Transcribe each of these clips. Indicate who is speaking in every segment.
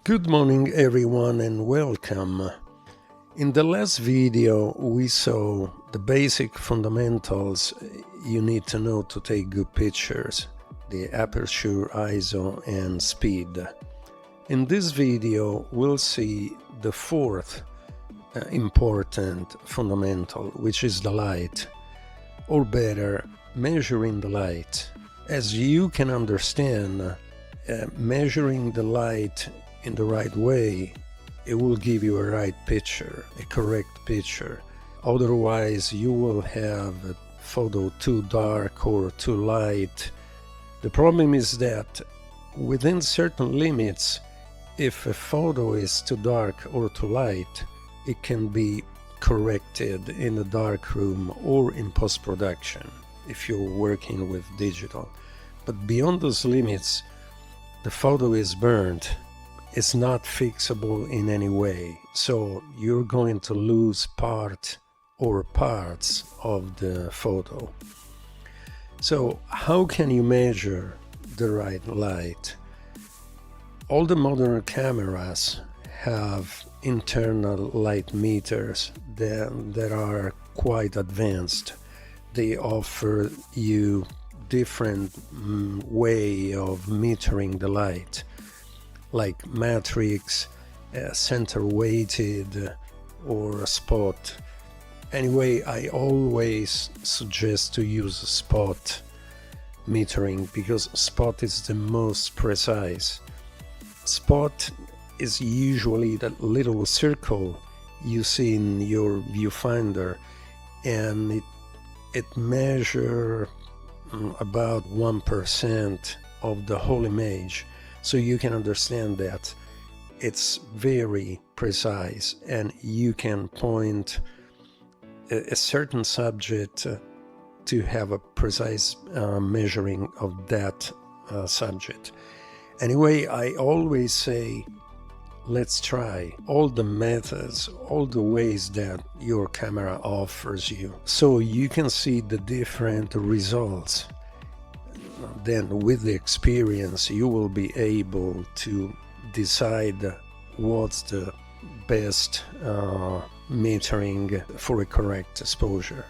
Speaker 1: Good morning everyone and welcome. In the last video we saw the basic fundamentals you need to know to take good pictures, the aperture, ISO and speed. In this video we'll see the fourth important fundamental, which is the light, or better, measuring the light. As you can understand, measuring the light in the right way, it will give you a right picture, a correct picture. Otherwise you will have a photo too dark or too light. The problem is that within certain limits, if a photo is too dark or too light, it can be corrected in a dark room or in post-production if you're working with digital. But beyond those limits, the photo is burned. It's not fixable in any way, so you're going to lose part or parts of the photo. So how can you measure the right light? All the modern cameras have internal light meters that are quite advanced. They offer you different way of metering the light, like matrix, center weighted, or spot. Anyway, I always suggest to use spot metering because spot is the most precise. Spot is usually that little circle you see in your viewfinder, and it measures about 1% of the whole image. So you can understand that it's very precise and you can point a certain subject to have a precise measuring of that subject. Anyway, I always say, let's try all the methods, all the ways that your camera offers you, so you can see the different results. Then with the experience you will be able to decide what's the best metering for a correct exposure.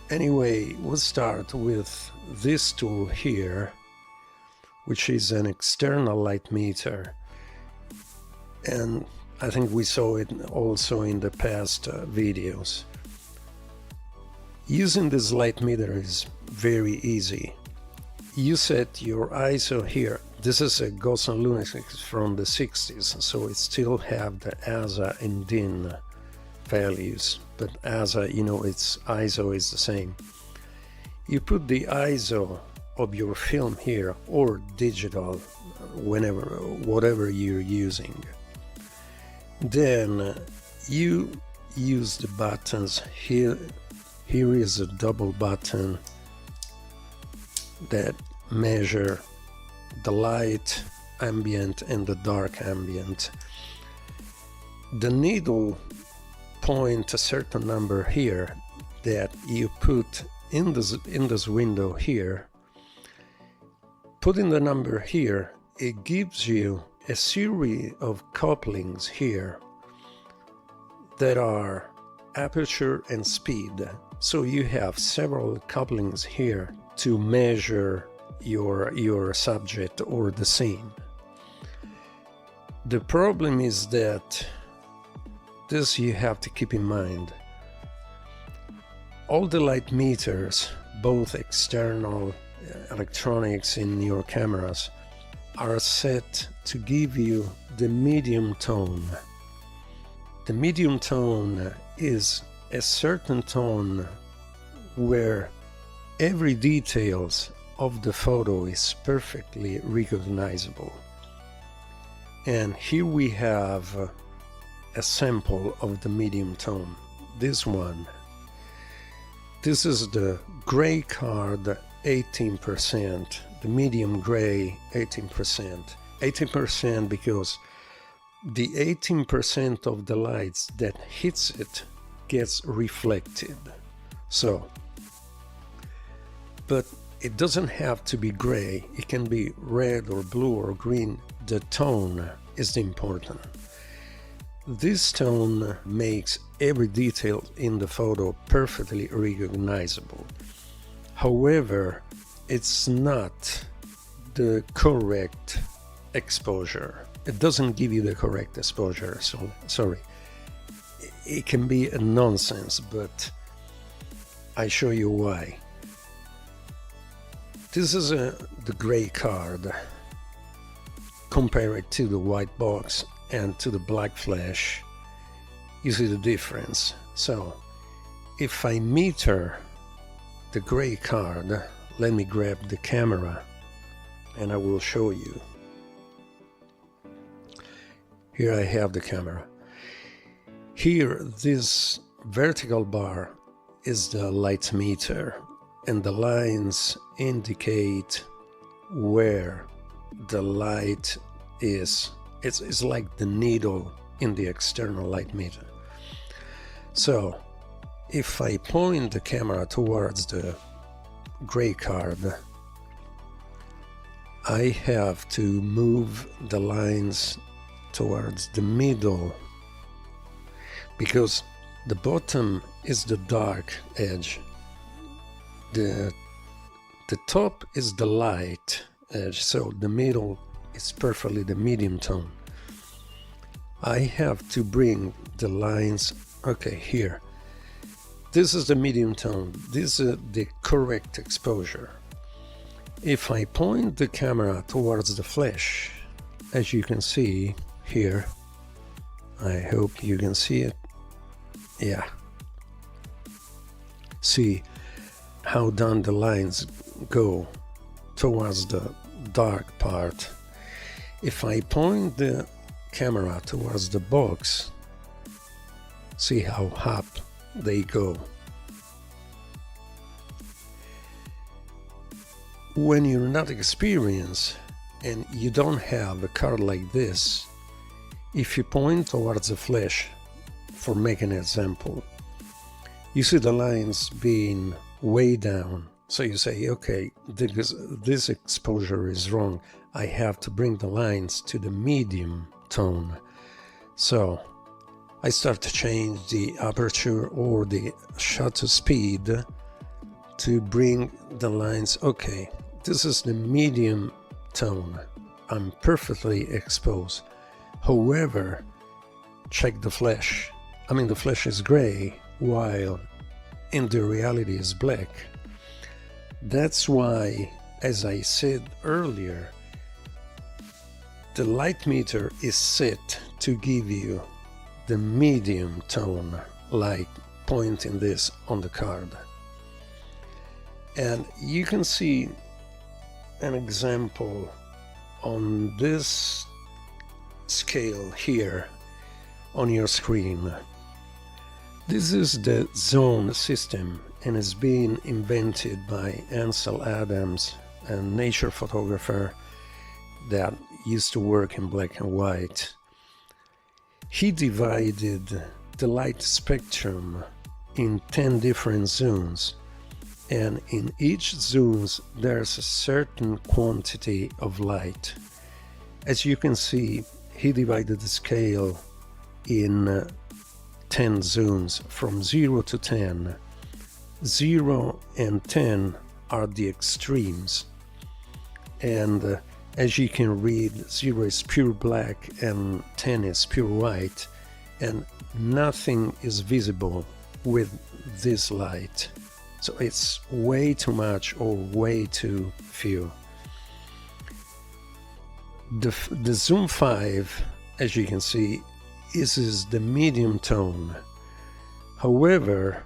Speaker 1: Anyway, we'll start with this tool here, which is an external light meter, and I think we saw it also in the past videos. Using this light meter is very easy. You set your ISO here. This is a Ghost and Lunatics from the 60s, so it still have the ASA and DIN values, but ASA, you know, its ISO is the same. You put the ISO of your film here, or digital, whatever you're using. Then you use the buttons here. Here is a double button that measure the light ambient and the dark ambient. The needle point a certain number here that you put in this window here. Putting the number here, it gives you a series of couplings here that are aperture and speed. So you have several couplings here to measure your subject or the scene. The problem is that this you have to keep in mind. All the light meters, both external electronics in your cameras, are set to give you the medium tone. The medium tone is a certain tone where every details of the photo is perfectly recognizable. And here we have a sample of the medium tone. This one. This is the gray card 18%, the medium gray 18%. 18% because the 18% of the lights that hits it gets reflected. So, but It doesn't have to be gray, it can be red or blue or green. The tone is the important. This tone makes every detail in the photo perfectly recognizable. However, it's not the correct exposure. It doesn't give you the correct exposure, so sorry. It can be a nonsense, but I show you why. This is the gray card. Compare it to the white box and to the black flash. You see the difference. So if I meter the gray card, let me grab the camera and I will show you. Here I have the camera. Here, this vertical bar is the light meter, and the lines indicate where the light is. It's like the needle in the external light meter. So if I point the camera towards the gray card, I have to move the lines towards the middle, because the bottom is the dark edge, the top is the light edge, so the middle is perfectly the medium tone. I have to bring the lines, okay, here. This is the medium tone, this is the correct exposure. If I point the camera towards the flash, as you can see here, I hope you can see it. Yeah. See how down the lines go towards the dark part. If I point the camera towards the box, see how up they go. When you're not experienced and you don't have a card like this, if you point towards the flash, for making an example, you see the lines being way down, so you say, okay, this exposure is wrong, I have to bring the lines to the medium tone. So I start to change the aperture or the shutter speed to bring the lines. Okay, this is the medium tone, I'm perfectly exposed. However, check the flash. I mean, the flash is gray, while in the reality is black. That's why, as I said earlier, the light meter is set to give you the medium tone, like pointing this on the card. And you can see an example on this scale here on your screen. This is the zone system and is being invented by Ansel Adams, a nature photographer that used to work in black and white. He divided the light spectrum in 10 different zones, and in each zone there's a certain quantity of light. As you can see, he divided the scale in 10 zones from 0 to 10. 0 and 10 are the extremes, and as you can read, 0 is pure black and 10 is pure white, and nothing is visible with this light, so it's way too much or way too few. The zoom 5, as you can see, is the medium tone. However,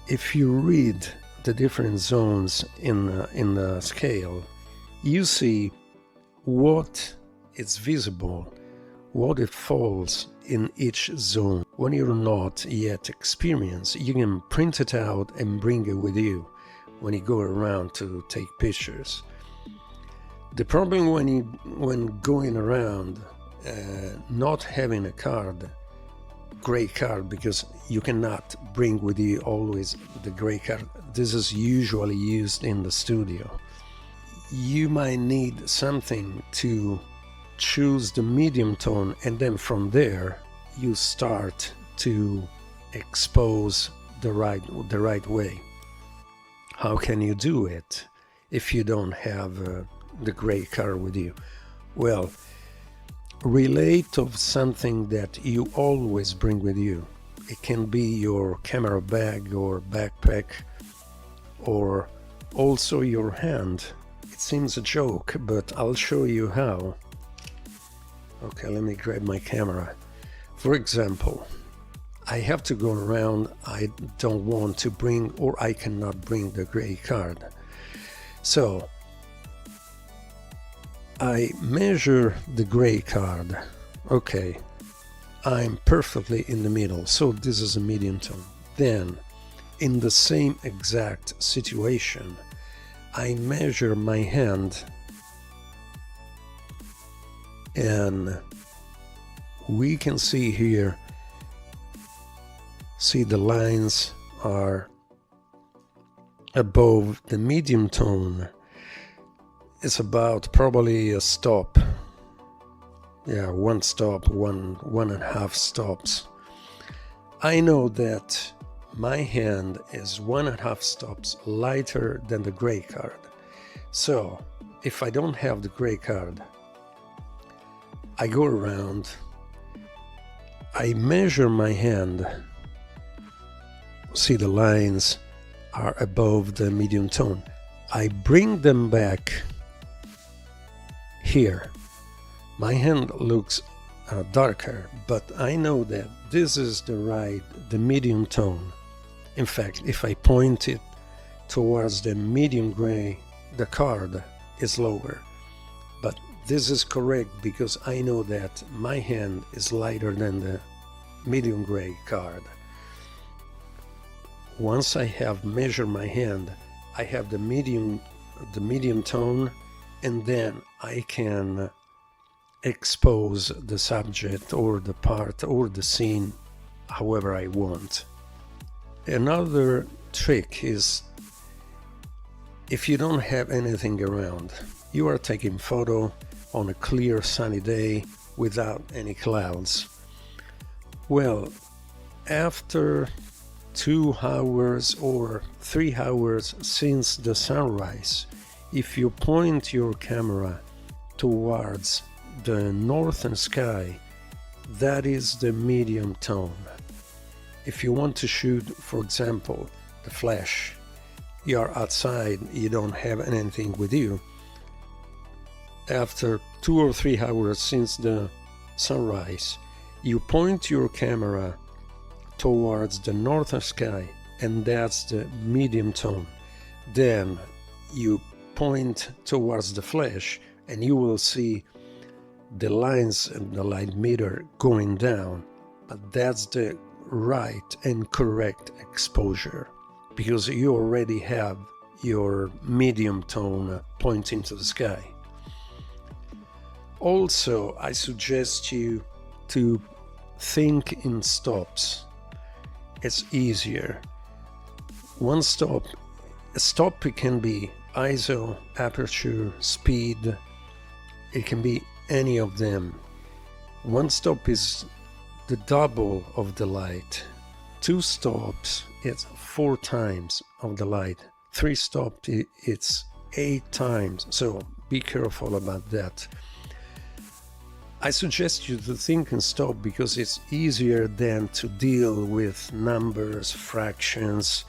Speaker 1: if you read the different zones in the scale, you see what is visible, what it falls in each zone. When you're not yet experienced, you can print it out and bring it with you when you go around to take pictures. The problem when going around not having a card gray card, because you cannot bring with you always the gray card. This is usually used in the studio. You might need something to choose the medium tone, and then from there you start to expose the right way. How can you do it if you don't have the gray card with you? Well, relate of something that you always bring with you. It can be your camera bag or backpack, or also your hand. It seems a joke, but I'll show you how. Okay, let me grab my camera. For example, I have to go around. I don't want to bring, or I cannot bring the gray card. So I measure the gray card. Okay, I'm perfectly in the middle, so this is a medium tone. Then, in the same exact situation, I measure my hand, and we can see here, see the lines are above the medium tone. It's about probably a stop. Yeah, one stop, one and a half stops. I know that my hand is 1.5 stops lighter than the gray card. So if I don't have the gray card, I go around, I measure my hand, see the lines are above the medium tone. I bring them back here. My hand looks darker, but I know that this is the medium tone. In fact, if I point it towards the medium gray, the card is lower. But this is correct because I know that my hand is lighter than the medium gray card. Once I have measured my hand, I have the medium tone, and then I can expose the subject or the part or the scene however I want. Another trick is, if you don't have anything around, you are taking photo on a clear sunny day without any clouds. Well, after 2 hours or 3 hours since the sunrise, if you point your camera towards the northern sky, that is the medium tone. If you want to shoot, for example, the flash, you are outside, you don't have anything with you. After 2 or 3 hours since the sunrise, you point your camera towards the northern sky, and that's the medium tone. Then you point towards the flash, and you will see the lines and the light meter going down, but that's the right and correct exposure, because you already have your medium tone pointing to the sky. Also, I suggest you to think in stops. It's easier. One stop, a stop, it can be ISO, aperture, speed, it can be any of them. One stop is the double of the light. 2 stops, it's 4 times of the light. 3 stops, it's 8 times. So be careful about that. I suggest you to think and stop because it's easier than to deal with numbers, fractions.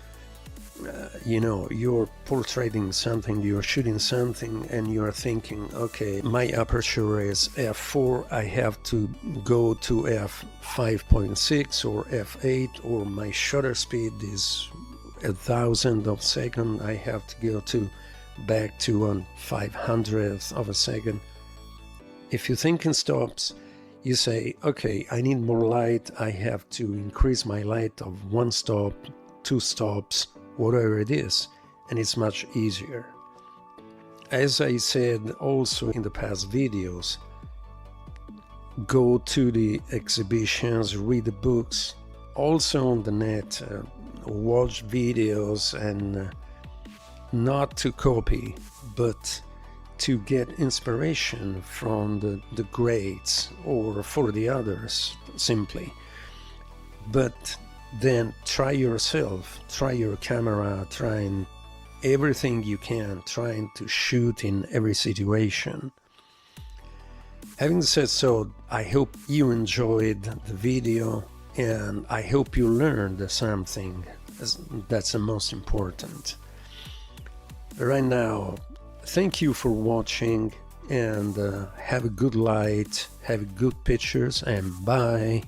Speaker 1: You're portraying something, you're shooting something, and you're thinking, okay, my aperture is f4, I have to go to f5.6 or f8, or my shutter speed is 1,000th of a second, I have to go back to 1/500th of a second. If you think in stops, you say, okay, I need more light, I have to increase my light of 1 stop, 2 stops, whatever it is, and it's much easier. As I said also in the past videos, go to the exhibitions, read the books, also on the net, watch videos, and not to copy, but to get inspiration from the greats or for the others simply. But then try yourself, try your camera, trying everything you can, trying to shoot in every situation. Having said so, I hope you enjoyed the video and I hope you learned something. That's the most important. Right now, thank you for watching, and have a good light, have good pictures, and bye.